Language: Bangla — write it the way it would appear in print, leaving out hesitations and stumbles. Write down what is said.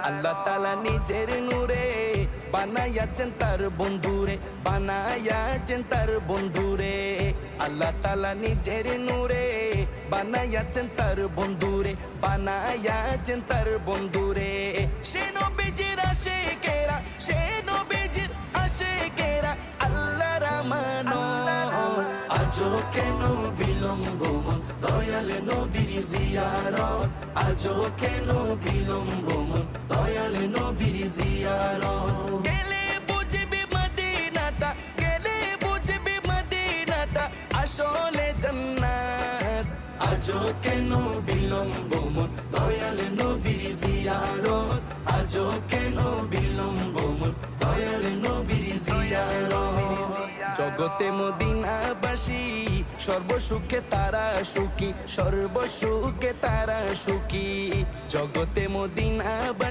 আল্লাহ তাআলা নিজের নূরে বানাইয়াছেন তার বন্ধুরে, বানাইয়াছেন তার বন্ধুরে। আল্লাহ তাআলা নিজের নূরে বানাইয়াছেন তার বন্ধুরে, বানাইয়াছেন তার বন্ধুরে। সে নবীজির আশিকেরা, সে নবীজির আশিকেরা আল্লাহর আমানত। আজও কেন বিলম্ব মন দয়াল নবীর জিয়ারত, আজও কেন বিলম্ব মন দয়াল নবীর জিয়ারত। গেলে বুঝবি মদিনাটা, গেলে বুঝবি মদিনাটা আসলে জান্নাত। আজও কেন বিলম্ব মন দয়াল নবীর জিয়ারত, আজও কেন বিলম্ব মন দয়াল নবীর জিয়ারত। জগতে মদিনাবাসী সর্বসুখে তারা সুখী, সর্বসুখে তারা সুখী। জগতে মদিনাবাসী